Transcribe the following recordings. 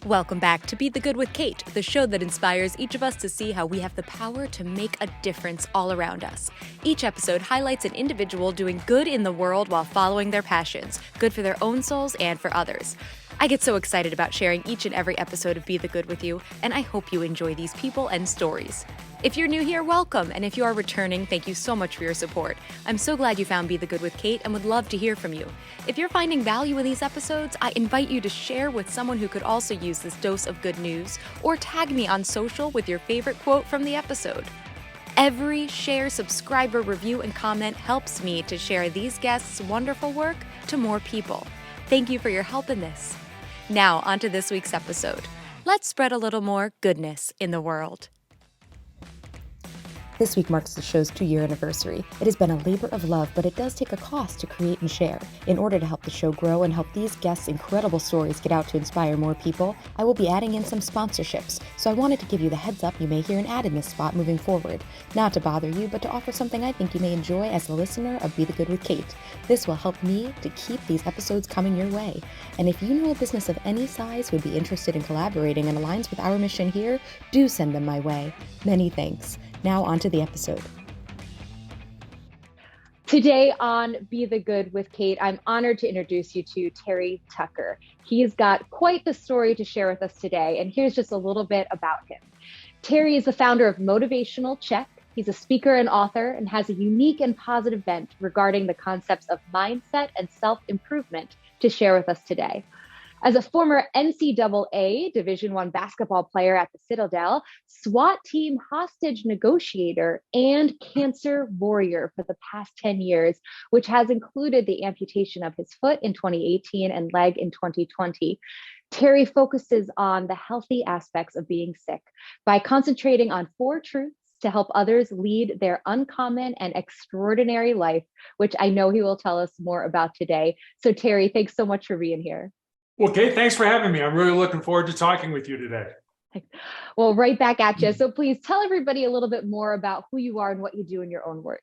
Welcome back to Be the Good with Kate, the show that inspires each of us to see how we have the power to make a difference all around us. Each episode highlights an individual doing good in the world while following their passions, good for their own souls and for others. I get so excited about sharing each and every episode of Be the Good with you, and I hope you enjoy these people and stories. If you're new here, welcome, and if you are returning, thank you so much for your support. I'm so glad you found Be the Good with Kate and would love to hear from you. If you're finding value in these episodes, I invite you to share with someone who could also use this dose of good news, or tag me on social with your favorite quote from the episode. Every share, subscriber, review, and comment helps me to share these guests' wonderful work to more people. Thank you for your help in this. Now, on to this week's episode. Let's spread a little more goodness in the world. This week marks the show's 2-year anniversary. It has been a labor of love, but it does take a cost to create and share. In order to help the show grow and help these guests' incredible stories get out to inspire more people, I will be adding in some sponsorships, so I wanted to give you the heads up you may hear an ad in this spot moving forward. Not to bother you, but to offer something I think you may enjoy as a listener of Be the Good with Kate. This will help me to keep these episodes coming your way. And if you know a business of any size would be interested in collaborating and aligns with our mission here, do send them my way. Many thanks. Now on to the episode. Today on Be the Good with Kate, I'm honored to introduce you to Terry Tucker. He's got quite the story to share with us today, and here's just a little bit about him. Terry is the founder of Motivational Check. He's a speaker and author and has a unique and positive bent regarding the concepts of mindset and self-improvement to share with us today. As a former NCAA Division I basketball player at the Citadel, SWAT Team Hostage Negotiator, and Cancer Warrior for the past 10 years, which has included the amputation of his foot in 2018 and leg in 2020. Terry focuses on the healthy aspects of being sick by concentrating on 4 truths to help others lead their uncommon and extraordinary life, which I know he will tell us more about today. So Terry, thanks so much for being here. Well, Kate, thanks for having me. I'm really looking forward to talking with you today. Well, right back at you. So please tell everybody a little bit more about who you are and what you do in your own words.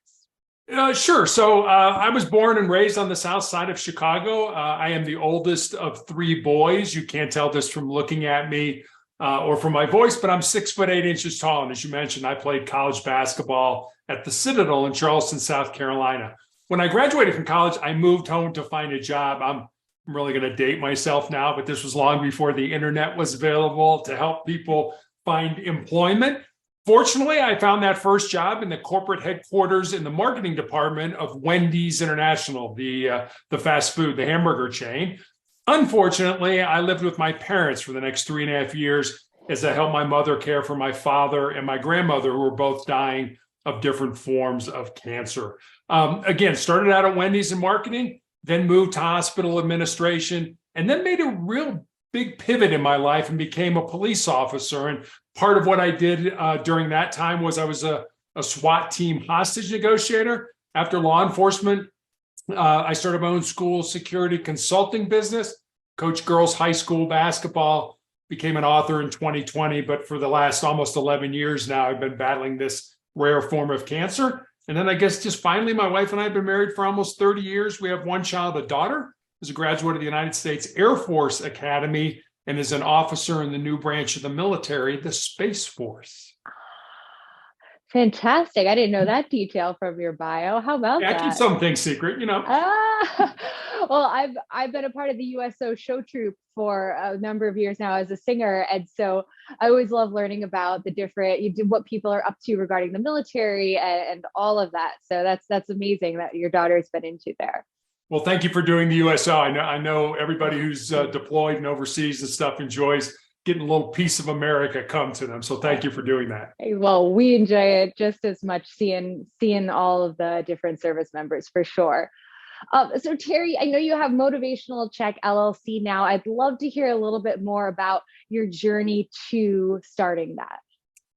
Sure. So I was born and raised on the south side of Chicago. I am the oldest of 3 boys. You can't tell this from looking at me or from my voice, but I'm 6'8" tall. And as you mentioned, I played college basketball at the Citadel in Charleston, South Carolina. When I graduated from college, I moved home to find a job. I'm really going to date myself now, but this was long before the internet was available to help people find employment. Fortunately, I found that first job in the corporate headquarters in the marketing department of Wendy's International, the fast food, the hamburger chain. Unfortunately, I lived with my parents for the next 3.5 years as I helped my mother care for my father and my grandmother, who were both dying of different forms of cancer. Again, started out at Wendy's in marketing, then moved to hospital administration, and then made a real big pivot in my life and became a police officer. And part of what I did during that time was I was a SWAT Team Hostage Negotiator. After law enforcement, I started my own school security consulting business, coached girls high school basketball, became an author in 2020. But for the last almost 11 years now, I've been battling this rare form of cancer. And then I guess just finally, my wife and I have been married for almost 30 years. We have 1 child, a daughter, who's a graduate of the United States Air Force Academy and is an officer in the new branch of the military, the Space Force. Fantastic. I didn't know that detail from your bio. How about that? I keep some things secret, you know. Well, I've been a part of the USO show troupe for a number of years now as a singer. And so I always love learning about the different, what people are up to regarding the military and all of that. So that's amazing that your daughter's been into there. Well, thank you for doing the USO. I know everybody who's deployed and overseas and stuff enjoys getting a little piece of America come to them. So thank you for doing that. Well, we enjoy it just as much, seeing all of the different service members for sure. So Terry, I know you have Motivational Check LLC now. I'd love to hear a little bit more about your journey to starting that.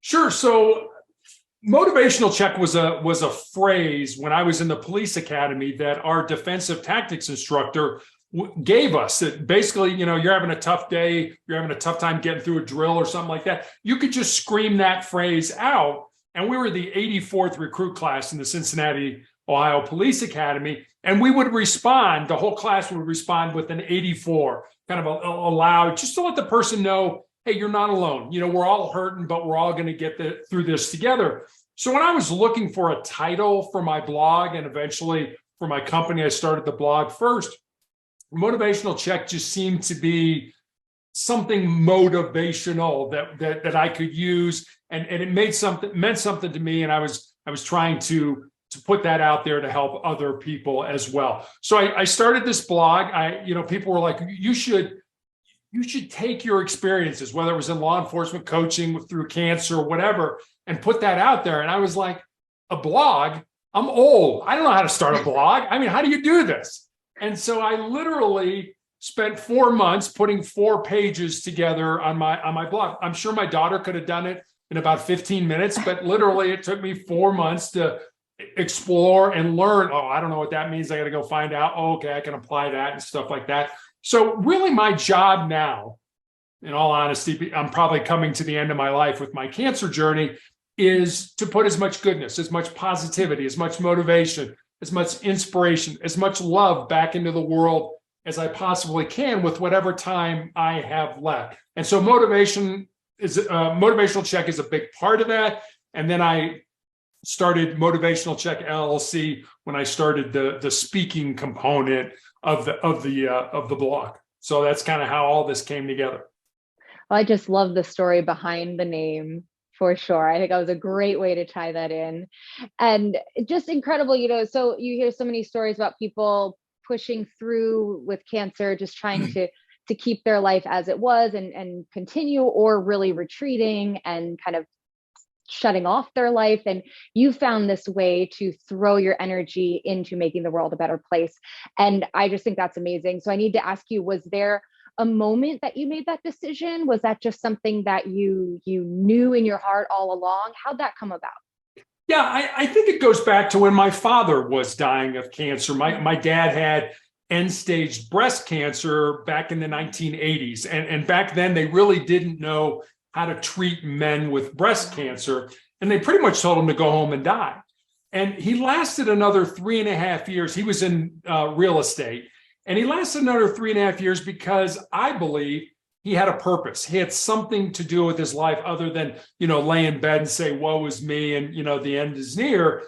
Sure. So Motivational Check was a phrase when I was in the police academy that our defensive tactics instructor gave us. That basically, you're having a tough day, you're having a tough time getting through a drill or something like that. You could just scream that phrase out. And we were the 84th recruit class in the Cincinnati, Ohio Police Academy. And we would respond, the whole class would respond with an 84. kind of allow, just to let the person know, hey, you're not alone. We're all hurting, but we're all going to get through this together. So when I was looking for a title for my blog and eventually for my company, I started the blog first. Motivational Check just seemed to be something motivational that I could use, and it meant something to me, and I was trying to put that out there to help other people as well. So I started this blog. People were like, you should take your experiences, whether it was in law enforcement, coaching, through cancer, or whatever, and put that out there. And I was like, a blog? I'm old. I don't know how to start a blog. I mean, how do you do this? And so I literally spent 4 months putting 4 pages together on my blog. I'm sure my daughter could have done it in about 15 minutes, but literally it took me 4 months to explore and learn. Oh, I don't know what that means. I got to go find out. Oh, okay, I can apply that and stuff like that. So really my job now, in all honesty, I'm probably coming to the end of my life with my cancer journey, is to put as much goodness, as much positivity, as much motivation, as much inspiration, as much love back into the world as I possibly can with whatever time I have left. And so Motivational Check is a big part of that. And then I started Motivational Check LLC when I started the speaking component of the blog. So that's kind of how all this came together. Well, I just love the story behind the name, for sure. I think that was a great way to tie that in. And just incredible, so you hear so many stories about people pushing through with cancer, just trying to keep their life as it was and continue, or really retreating and kind of shutting off their life. And you found this way to throw your energy into making the world a better place. And I just think that's amazing. So I need to ask you, was there a moment that you made that decision? Was that just something that you knew in your heart all along? How'd that come about? Yeah, I think it goes back to when my father was dying of cancer. My dad had end-stage breast cancer back in the 1980s. And back then, they really didn't know how to treat men with breast cancer. And they pretty much told him to go home and die. And he lasted another 3.5 years. He was in real estate. And he lasted another 3.5 years because I believe he had a purpose. He had something to do with his life other than, lay in bed and say, woe is me, and, the end is near.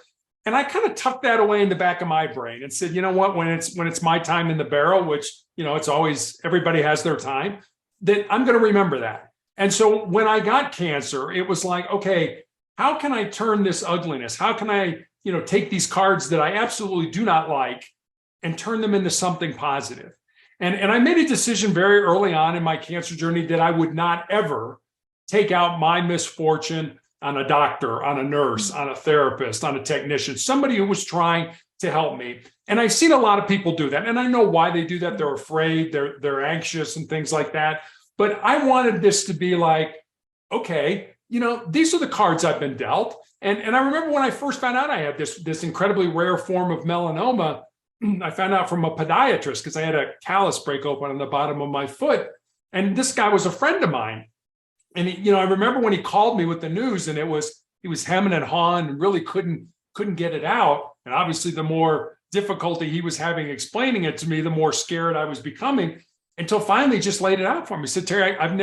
And I kind of tucked that away in the back of my brain and said, you know what, when it's my time in the barrel, which, it's always, everybody has their time, that I'm going to remember that. And so when I got cancer, it was like, okay, how can I turn this ugliness? How can I, take these cards that I absolutely do not like and turn them into something positive? And I made a decision very early on in my cancer journey that I would not ever take out my misfortune on a doctor, on a nurse, on a therapist, on a technician, somebody who was trying to help me. And I've seen a lot of people do that. And I know why they do that. They're afraid, they're anxious and things like that. But I wanted this to be like, okay, these are the cards I've been dealt. And I remember when I first found out I had this incredibly rare form of melanoma, I found out from a podiatrist because I had a callus break open on the bottom of my foot. And this guy was a friend of mine. And I remember when he called me with the news, and he was hemming and hawing and really couldn't get it out. And obviously the more difficulty he was having explaining it to me, the more scared I was becoming, until finally just laid it out for me. He said, Terry, I've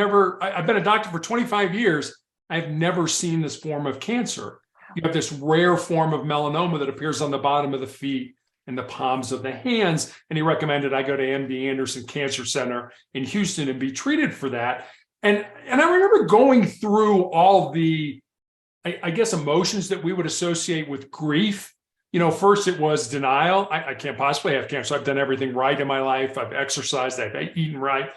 been a doctor for 25 years. I've never seen this form of cancer. You have this rare form of melanoma that appears on the bottom of the feet and the palms of the hands. And he recommended I go to MD Anderson Cancer Center in Houston and be treated for that. And I remember going through all the, I guess, emotions that we would associate with grief. First it was denial. I can't possibly have cancer. I've done everything right in my life. I've exercised, I've eaten right.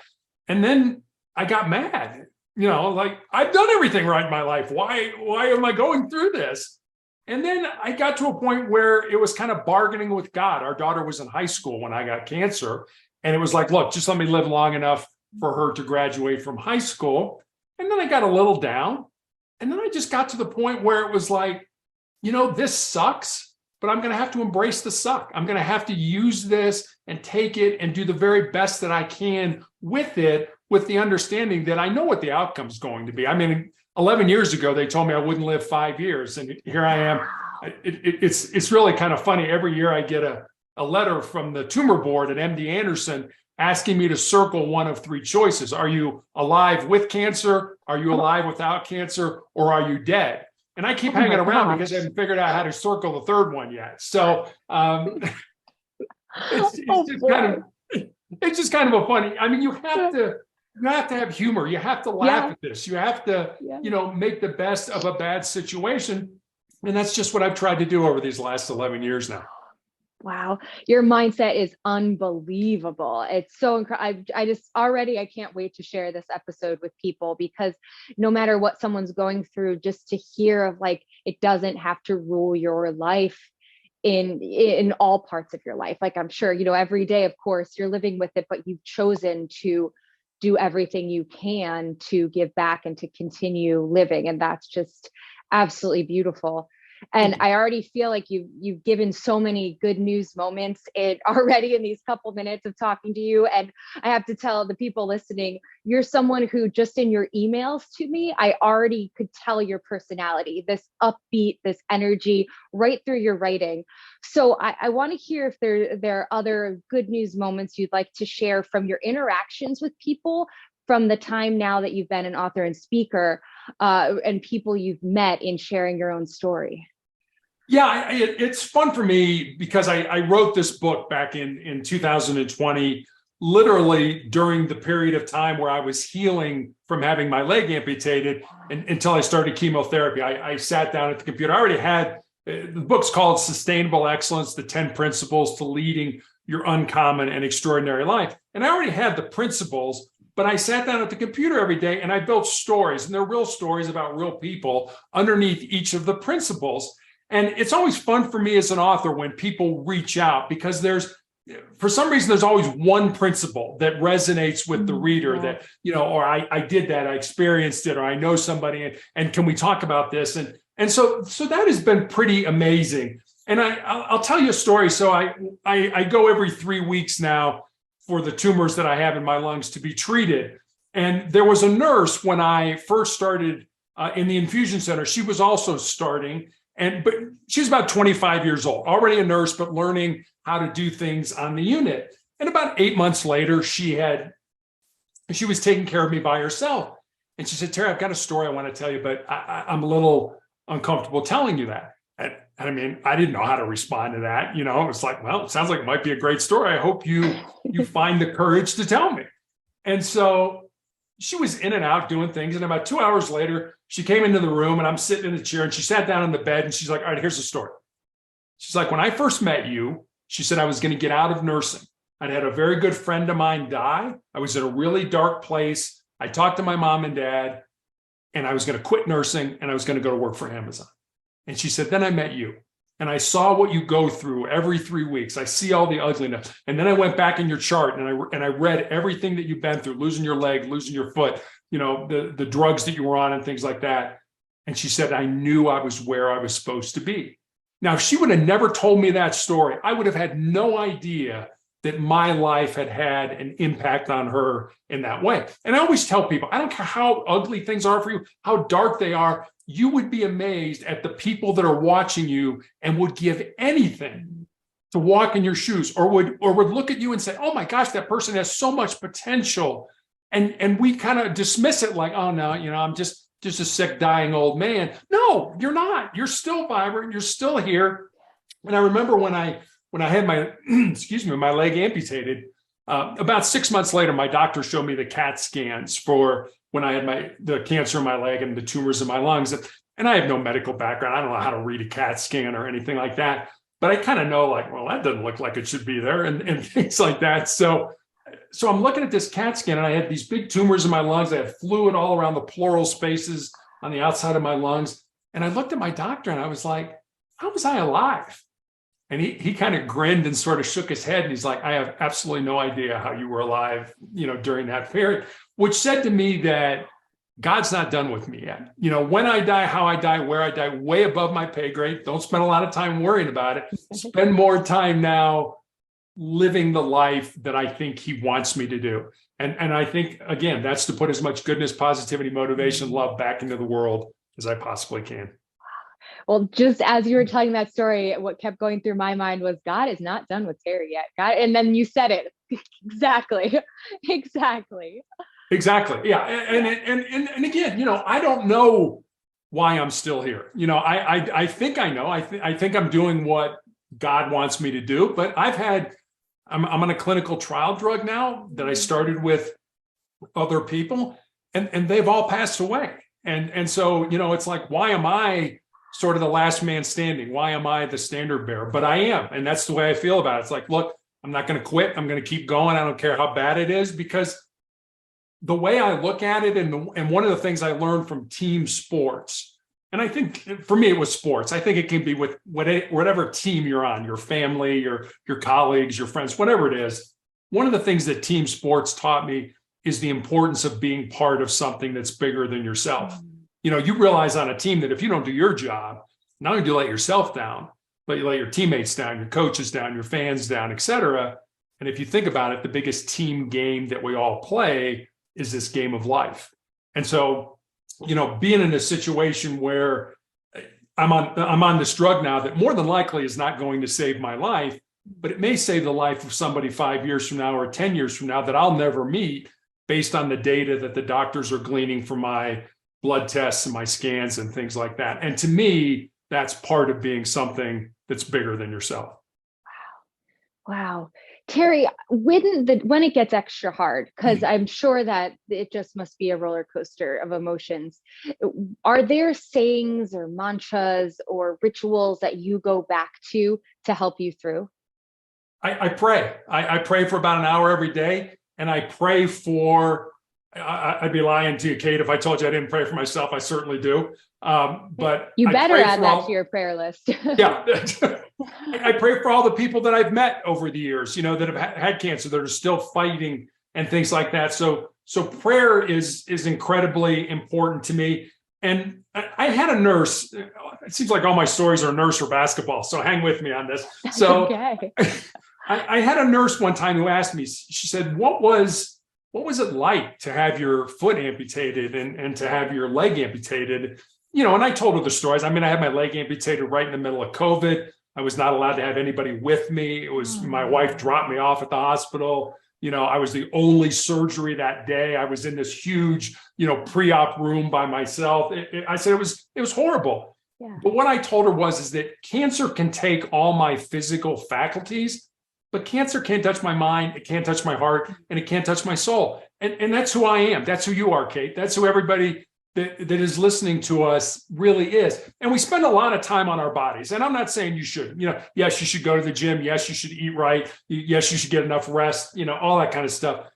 And then I got mad, like I've done everything right in my life. Why am I going through this? And then I got to a point where it was kind of bargaining with God. Our daughter was in high school when I got cancer. And it was like, look, just let me live long enough for her to graduate from high school. And then I got a little down. And then I just got to the point where it was like, this sucks, but I'm going to have to embrace the suck. I'm going to have to use this and take it and do the very best that I can with it, with the understanding that I know what the outcome's going to be. I mean, 11 years ago, they told me I wouldn't live 5 years. And here I am. It's really kind of funny. Every year I get a letter from the tumor board at MD Anderson asking me to circle one of three choices. Are you alive with cancer? Are you alive without cancer? Or are you dead? And I keep hanging around because I haven't figured out how to circle the third one yet. So it's just kind of a funny. I mean, you have to have humor. You have to laugh at this. You have to, make the best of a bad situation. And that's just what I've tried to do over these last 11 years now. Wow. Your mindset is unbelievable. It's so incredible. I can't wait to share this episode with people, because no matter what someone's going through, just to hear of like, it doesn't have to rule your life in all parts of your life. Like, I'm sure, every day, of course, you're living with it, but you've chosen to do everything you can to give back and to continue living. And that's just absolutely beautiful. And I already feel like you've given so many good news moments already in these couple minutes of talking to you. And I have to tell the people listening, you're someone who, just in your emails to me, I already could tell your personality, this upbeat, this energy right through your writing. So I want to hear if there are other good news moments you'd like to share from your interactions with people, from the time now that you've been an author and speaker, and people you've met in sharing your own story. Yeah, it's fun for me because I wrote this book back in 2020, literally during the period of time where I was healing from having my leg amputated until I started chemotherapy. I sat down at the computer. I already had, the book's called Sustainable Excellence, the 10 Principles to Leading Your Uncommon and Extraordinary Life. And I already had the principles, but I sat down at the computer every day and I built stories, and they're real stories about real people underneath each of the principles. And it's always fun for me as an author when people reach out, because for some reason, there's always one principle that resonates with the reader that, or I did that, I experienced it, or I know somebody, and can we talk about this? And so that has been pretty amazing. And I'll tell you a story. So I go every 3 weeks now for the tumors that I have in my lungs to be treated. And there was a nurse when I first started in the infusion center. She was also starting. But she was about 25 years old, already a nurse, but learning how to do things on the unit. And about 8 months later, she was taking care of me by herself. And she said, "Terry, I've got a story I want to tell you, but I'm a little uncomfortable telling you that." And I mean, I didn't know how to respond to that. It was like, well, it sounds like it might be a great story. I hope you find the courage to tell me. And so she was in and out doing things. And about 2 hours later, she came into the room, and I'm sitting in the chair, and she sat down in the bed, and she's like, "All right, here's the story." She's like, "When I first met you," she said, "I was going to get out of nursing. I'd had a very good friend of mine die. I was in a really dark place. I talked to my mom and dad, and I was going to quit nursing, and I was going to go to work for Amazon." And she said, "Then I met you, and I saw what you go through every 3 weeks. I see all the ugliness. And then I went back in your chart, and I read everything that you've been through, losing your leg, losing your foot, the drugs that you were on and things like that." And she said, "I knew I was where I was supposed to be." Now, if she would have never told me that story, I would have had no idea that my life had an impact on her in that way. And I always tell people, I don't care how ugly things are for you, how dark they are, you would be amazed at the people that are watching you and would give anything to walk in your shoes, or would look at you and say, "Oh my gosh, that person has so much potential." And we kind of dismiss it like, "Oh no, I'm just a sick, dying old man." No, you're not. You're still vibrant. You're still here. And I remember when I had my, my leg amputated, about 6 months later, my doctor showed me the CAT scans for when I had the cancer in my leg and the tumors in my lungs. And I have no medical background. I don't know how to read a CAT scan or anything like that. But I kind of know, like, well, that doesn't look like it should be there, and things like that. So I'm looking at this CAT scan, and I had these big tumors in my lungs. I had fluid all around the pleural spaces on the outside of my lungs. And I looked at my doctor, and I was like, "How was I alive?" And he kind of grinned and sort of shook his head. And he's like, "I have absolutely no idea how you were alive, during that period," which said to me that God's not done with me yet. When I die, how I die, where I die, way above my pay grade. Don't spend a lot of time worrying about it. Spend more time now living the life that I think he wants me to do. And I think, again, that's to put as much goodness, positivity, motivation, love back into the world as I possibly can. Well, just as you were telling that story, what kept going through my mind was God is not done with Terry yet. God, and then you said it. Exactly. Exactly. Exactly. Yeah. And again, I don't know why I'm still here. I think I know. I think I'm doing what God wants me to do, but I'm on a clinical trial drug now that I started with other people, and they've all passed away. And so, it's like, why am I sort of the last man standing? Why am I the standard bearer? But I am. And that's the way I feel about it. It's like, look, I'm not going to quit. I'm going to keep going. I don't care how bad it is, because the way I look at it, and one of the things I learned from team sports, and I think for me it was sports. I think it can be with whatever team you're on, your family, your colleagues, your friends, whatever it is. One of the things that team sports taught me is the importance of being part of something that's bigger than yourself. You realize on a team that if you don't do your job, not only do you let yourself down, but you let your teammates down, your coaches down, your fans down, et cetera. And if you think about it, the biggest team game that we all play is this game of life. And so, being in a situation where I'm on this drug now that more than likely is not going to save my life, but it may save the life of somebody 5 years from now or 10 years from now that I'll never meet, based on the data that the doctors are gleaning from my blood tests and my scans and things like that. And to me, that's part of being something that's bigger than yourself. Wow. Terry, when it gets extra hard, because I'm sure that it just must be a roller coaster of emotions, are there sayings or mantras or rituals that you go back to help you through? I pray. I pray for about an hour every day, and I pray for, I'd be lying to you, Kate, if I told you I didn't pray for myself. I certainly do. But you better add that to your prayer list. Yeah. I pray for all the people that I've met over the years, that have had cancer, that are still fighting and things like that. So prayer is incredibly important to me. And I had a nurse. It seems like all my stories are nurse or basketball, so hang with me on this. So okay. I had a nurse one time who asked me, she said, what was it like to have your foot amputated and to have your leg amputated? And I told her the stories. I mean, I had my leg amputated right in the middle of COVID. I was not allowed to have anybody with me. It was my wife dropped me off at the hospital. I was the only surgery that day. I was in this huge, pre-op room by myself. I said it was horrible. Yeah. But what I told her is that cancer can take all my physical faculties, but cancer can't touch my mind, it can't touch my heart, and it can't touch my soul. And that's who I am. That's who you are, Kate. That's who everybody that is listening to us really is. And we spend a lot of time on our bodies. And I'm not saying you shouldn't. Yes, you should go to the gym. Yes, you should eat right. Yes, you should get enough rest, all that kind of stuff.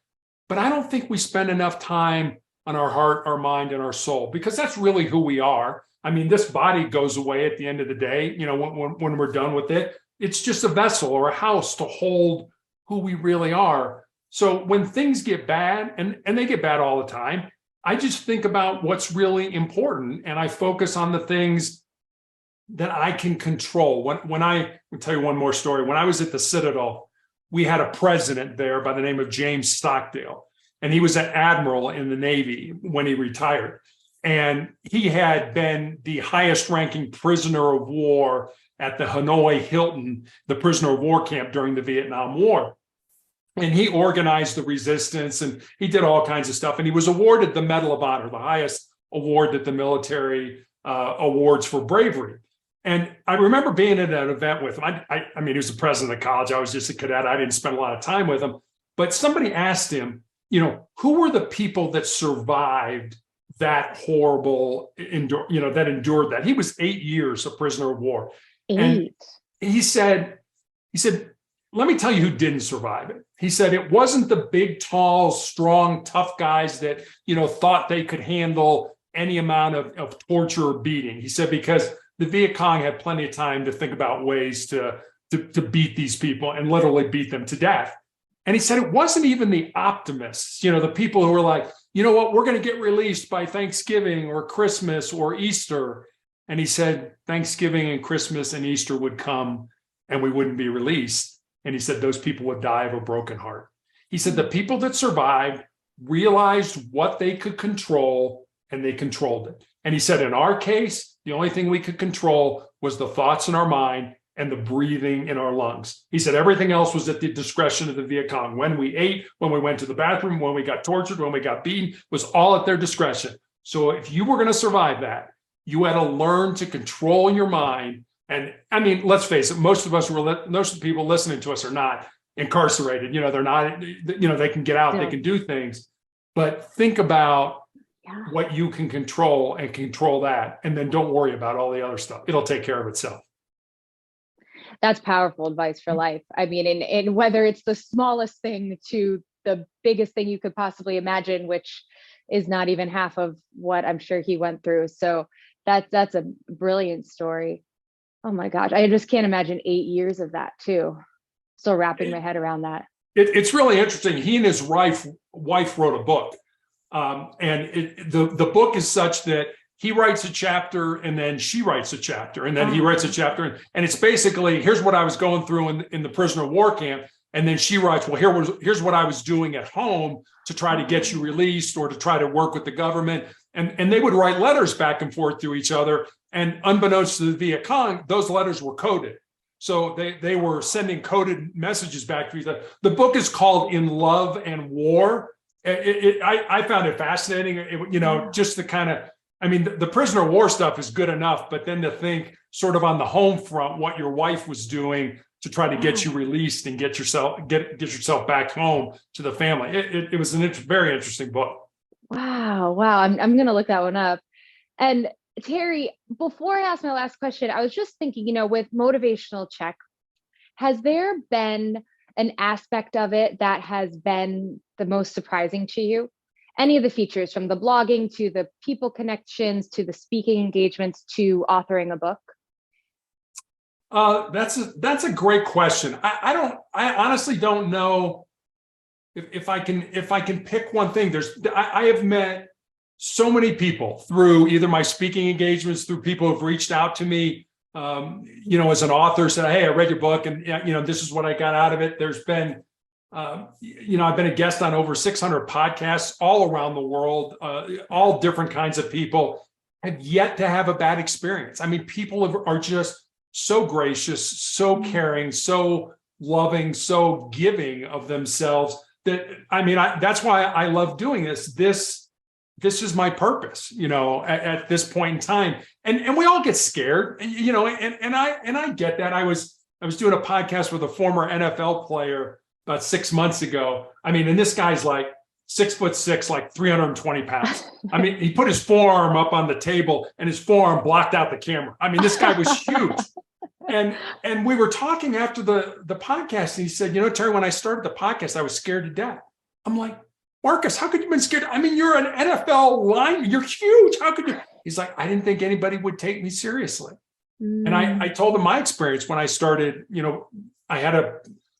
But I don't think we spend enough time on our heart, our mind, and our soul, because that's really who we are. I mean, this body goes away at the end of the day, when we're done with it. It's just a vessel or a house to hold who we really are. So when things get bad, and they get bad all the time, I just think about what's really important, and I focus on the things that I can control. I'll tell you one more story. When I was at the Citadel, we had a president there by the name of James Stockdale, and he was an admiral in the Navy when he retired. And he had been the highest ranking prisoner of war at the Hanoi Hilton, the prisoner of war camp during the Vietnam War. And he organized the resistance, and he did all kinds of stuff. And he was awarded the Medal of Honor, the highest award that the military awards for bravery. And I remember being at an event with him. I mean, he was the president of the college. I was just a cadet. I didn't spend a lot of time with him. But somebody asked him, who were the people that survived that horrible, that endured that? He was 8 years a prisoner of war. 8. And he said, let me tell you who didn't survive it. He said, it wasn't the big, tall, strong, tough guys that, thought they could handle any amount of torture or beating. He said, because the Viet Cong had plenty of time to think about ways to beat these people and literally beat them to death. And he said, it wasn't even the optimists, the people who were like, you know what, we're going to get released by Thanksgiving or Christmas or Easter. And he said, Thanksgiving and Christmas and Easter would come and we wouldn't be released. And he said, those people would die of a broken heart. He said, the people that survived realized what they could control and they controlled it. And he said, in our case, the only thing we could control was the thoughts in our mind and the breathing in our lungs. He said everything else was at the discretion of the Viet Cong. When we ate, when we went to the bathroom, when we got tortured, when we got beaten, was all at their discretion. So if you were going to survive that, you had to learn to control your mind. And I mean, let's face it, most of the people listening to us are not incarcerated. They're not, they can get out, they can do things. But think about what you can control and control that. And then don't worry about all the other stuff. It'll take care of itself. That's powerful advice for life. I mean, and whether it's the smallest thing to the biggest thing you could possibly imagine, which is not even half of what I'm sure he went through. So that's a brilliant story. Oh my gosh. I just can't imagine 8 years of that too. Still wrapping my head around that. It's really interesting. He and his wife wrote a book. The book is such that he writes a chapter and then she writes a chapter and then he writes a chapter. And it's basically, here's what I was going through in the prisoner of war camp. And then she writes, well, here's what I was doing at home to try to get you released or to try to work with the government. And they would write letters back and forth to each other. And unbeknownst to the Viet Cong, those letters were coded. So they were sending coded messages back to each other. The book is called In Love and War. I found it fascinating, just the kind of, I mean, the prisoner of war stuff is good enough, but then to think sort of on the home front, what your wife was doing to try to get you released and get yourself back home to the family. It was a very interesting book. Wow. I'm going to look that one up. And Terry, before I ask my last question, I was just thinking, with Motivational Check, has there been an aspect of it that has been the most surprising to you? Any of the features, from the blogging to the people connections to the speaking engagements to authoring a book? That's a great question. I honestly don't know if I can pick one thing. I have met so many people through either my speaking engagements, through people who've reached out to me, as an author, said, hey, I read your book and, this is what I got out of it. There's been, I've been a guest on over 600 podcasts all around the world, all different kinds of people, have yet to have a bad experience. I mean, people are just so gracious, so caring, so loving, so giving of themselves that, that's why I love doing this. This is my purpose, at this point in time. And we all get scared, and I get that. I was doing a podcast with a former NFL player about 6 months ago. And this guy's like 6'6", like 320 pounds. He put his forearm up on the table and his forearm blocked out the camera. This guy was huge. And we were talking after the podcast, and he said, Terry, when I started the podcast, I was scared to death. I'm like, Marcus, how could you have been scared? you're an NFL lineman. You're huge. How could you? He's like, I didn't think anybody would take me seriously. And I told him my experience when I started, I had a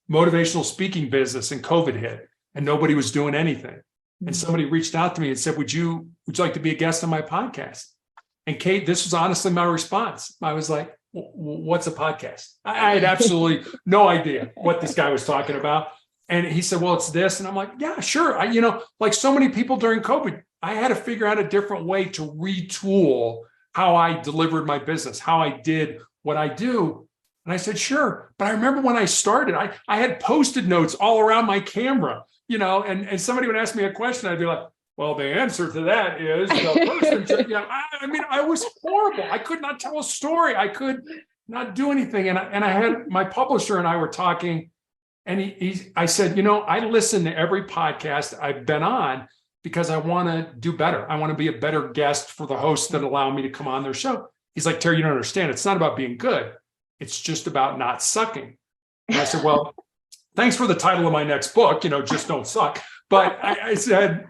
motivational speaking business and COVID hit and nobody was doing anything. And somebody reached out to me and said, would you like to be a guest on my podcast? And Kate, this was honestly my response. I was like, what's a podcast? I had absolutely no idea what this guy was talking about. And he said, well, it's this. And I'm like, yeah, sure. Like so many people during COVID, I had to figure out a different way to retool how I delivered my business, how I did what I do. And I said, sure. But I remember when I started, I had Post-it notes all around my camera, and somebody would ask me a question. I'd be like, well, the answer to that is the person. I was horrible. I could not tell a story. I could not do anything. And I had my publisher and I were talking. And I said, I listen to every podcast I've been on because I want to do better. I want to be a better guest for the hosts that allow me to come on their show. He's like, Terry, you don't understand. It's not about being good. It's just about not sucking. And I said, well, thanks for the title of my next book, Just Don't Suck. But I said,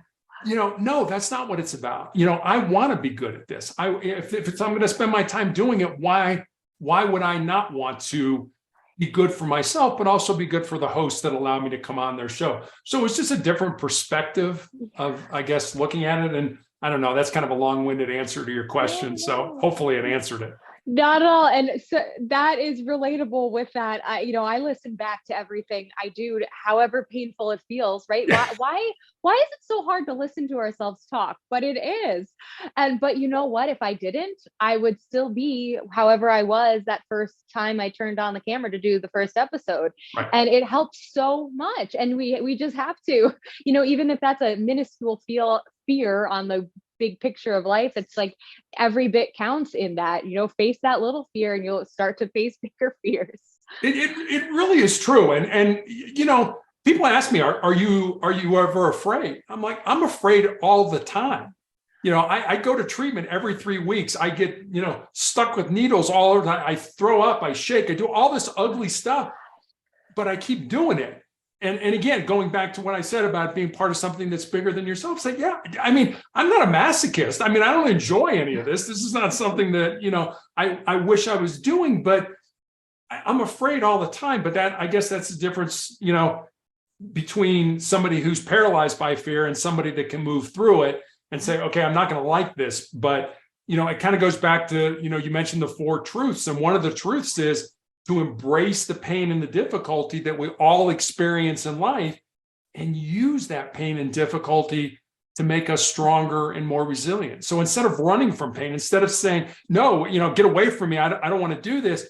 no, that's not what it's about. I want to be good at this. If I'm going to spend my time doing it, why would I not want to be good for myself, but also be good for the hosts that allow me to come on their show? So it's just a different perspective of, I guess, looking at it. And I don't know, that's kind of a long-winded answer to your question. So hopefully it answered it. Not at all. And so that is relatable with that. I listen back to everything I do, however painful it feels, right? Why is it so hard to listen to ourselves talk? But it is. But you know what? If I didn't, I would still be however I was that first time I turned on the camera to do the first episode. Right. And it helps so much. And we just have to, even if that's a minuscule fear on the big picture of life, it's like every bit counts in that. Face that little fear and you'll start to face bigger fears. It really is true. And people ask me, are you ever afraid? I'm like, I'm afraid all the time. I go to treatment every 3 weeks. I get, stuck with needles all over. I throw up, I shake, I do all this ugly stuff, but I keep doing it. And again, going back to what I said about being part of something that's bigger than yourself, it's like, yeah, I mean, I'm not a masochist. I mean, I don't enjoy any of this. This is not something that, I wish I was doing, but I'm afraid all the time. But I guess that's the difference, between somebody who's paralyzed by fear and somebody that can move through it and say, okay, I'm not going to like this. But, it kind of goes back to, you mentioned the 4 truths. And one of the truths is to embrace the pain and the difficulty that we all experience in life and use that pain and difficulty to make us stronger and more resilient. So instead of running from pain, instead of saying, no, get away from me, I don't want to do this,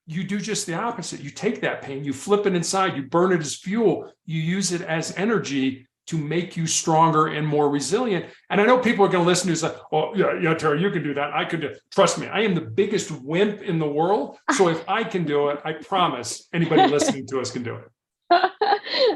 you do just the opposite. You take that pain, you flip it inside, you burn it as fuel, you use it as energy to make you stronger and more resilient. And I know people are going to listen to say, oh, yeah, Terry, you can do that. I could do it. Trust me, I am the biggest wimp in the world. So if I can do it, I promise anybody listening to us can do it. Oh,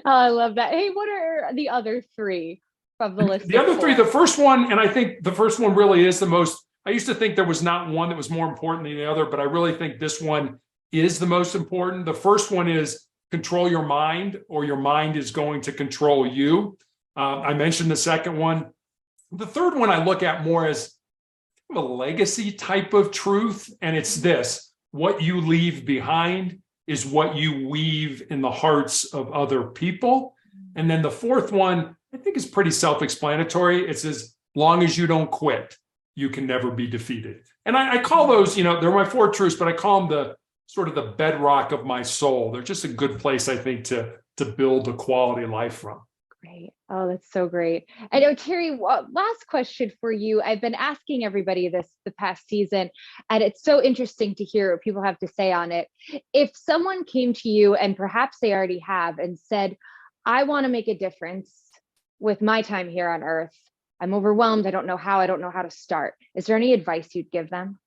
I love that. Hey, what are the other 3 from the list? The other 3, the first one, and I think the first one really is the most, I used to think there was not one that was more important than the other, but I really think this one is the most important. The first one is control your mind, or your mind is going to control you. I mentioned the second one. The third one I look at more as a legacy type of truth, and it's this: what you leave behind is what you weave in the hearts of other people. And then the fourth one, I think, is pretty self-explanatory. It's as long as you don't quit, you can never be defeated. And I call those, they're my 4 truths, but I call them the sort of the bedrock of my soul. They're just a good place, I think, to build a quality life from. Great. Oh, that's so great. I know, Terry, last question for you. I've been asking everybody this the past season, and it's so interesting to hear what people have to say on it. If someone came to you, and perhaps they already have, and said, I want to make a difference with my time here on Earth. I'm overwhelmed. I don't know how to start. Is there any advice you'd give them?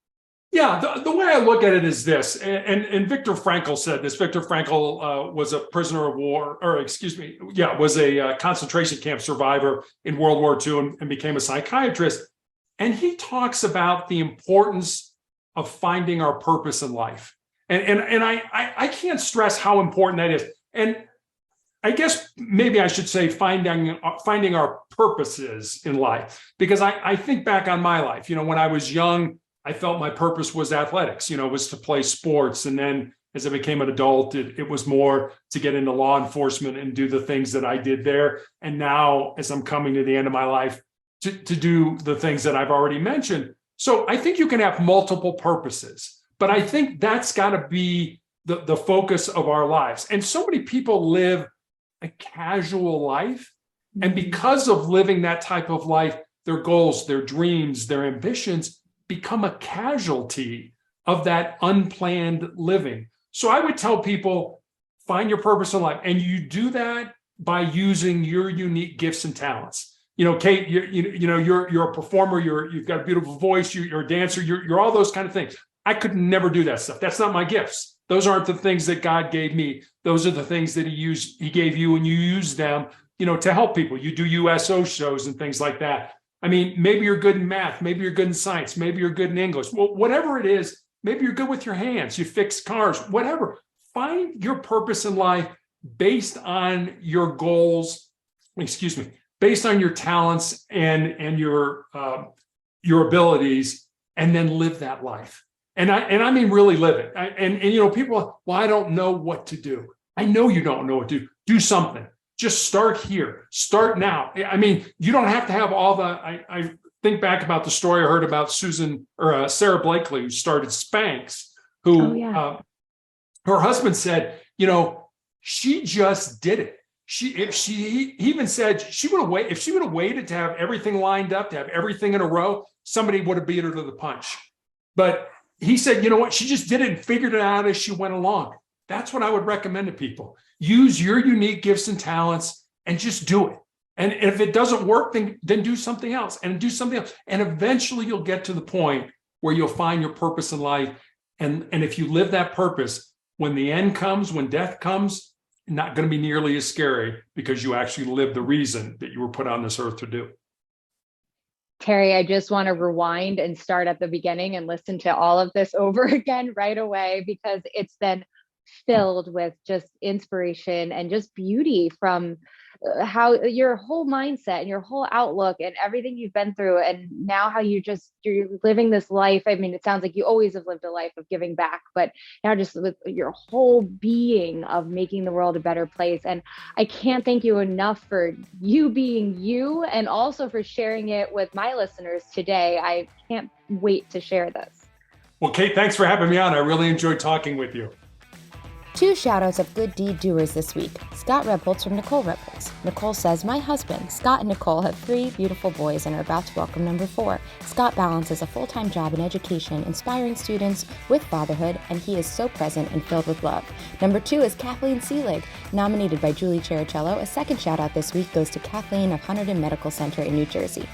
Yeah, the way I look at it is this, and Viktor Frankl said this. Viktor Frankl was a prisoner of war, was a concentration camp survivor in World War II and became a psychiatrist. And he talks about the importance of finding our purpose in life. And I can't stress how important that is. And I guess maybe I should say finding our purposes in life, because I think back on my life. When I was young, I felt my purpose was athletics, was to play sports. And then as I became an adult, it was more to get into law enforcement and do the things that I did there. And now, as I'm coming to the end of my life, to do the things that I've already mentioned. So I think you can have multiple purposes, but I think that's got to be the focus of our lives. And so many people live a casual life. And because of living that type of life, their goals, their dreams, their ambitions become a casualty of that unplanned living. So I would tell people, find your purpose in life. And you do that by using your unique gifts and talents. Kate, you're a performer, you've got a beautiful voice, you're a dancer, you're all those kind of things. I could never do that stuff. That's not my gifts. Those aren't the things that God gave me. Those are the things that he gave you, and you use them, to help people. You do USO shows and things like that. I mean, maybe you're good in math, maybe you're good in science, maybe you're good in English. Well, whatever it is, maybe you're good with your hands, you fix cars, whatever. Find your purpose in life based on your goals, based on your talents and your abilities, and then live that life. And I mean, really live it. And people, well, I don't know what to do. I know you don't know what to do. Do something. Just start here. Start now. I mean, you don't have to have all the, think back about the story I heard about Sarah Blakely, who started Spanx, who her husband said, she just did it. He even said she would have waited. If she would have waited to have everything lined up, to have everything in a row, somebody would have beat her to the punch. But he said, you know what? She just did it and figured it out as she went along. That's what I would recommend to people. Use your unique gifts and talents and just do it. And if it doesn't work, then do something else and do something else. And eventually you'll get to the point where you'll find your purpose in life. And if you live that purpose, when the end comes, when death comes, not going to be nearly as scary because you actually live the reason that you were put on this earth to do. Terry, I just want to rewind and start at the beginning and listen to all of this over again right away, because it's been filled with just inspiration and just beauty from how your whole mindset and your whole outlook and everything you've been through, and now how you're living this life. I mean, it sounds like you always have lived a life of giving back, but now just with your whole being of making the world a better place. And I can't thank you enough for you being you, and also for sharing it with my listeners today. I can't wait to share this. Well, Kate, thanks for having me on. I really enjoyed talking with you. 2 shout-outs of good deed doers this week. Scott Rebholz from Nicole Rebholz. Nicole says, my husband, Scott, and Nicole have 3 beautiful boys and are about to welcome number 4. Scott balances a full-time job in education, inspiring students with fatherhood, and he is so present and filled with love. Number 2 is Kathleen Seelig, nominated by Julie Chericello. A second shout-out this week goes to Kathleen of Hunterdon Medical Center in New Jersey.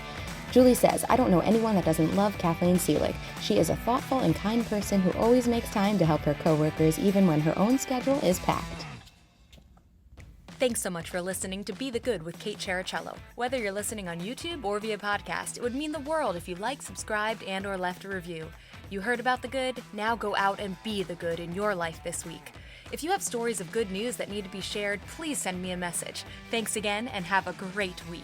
Julie says, I don't know anyone that doesn't love Kathleen Seelig. She is a thoughtful and kind person who always makes time to help her coworkers, even when her own schedule is packed. Thanks so much for listening to Be the Good with Kate Chericello. Whether you're listening on YouTube or via podcast, it would mean the world if you liked, subscribed, and or left a review. You heard about the good? Now go out and be the good in your life this week. If you have stories of good news that need to be shared, please send me a message. Thanks again, and have a great week.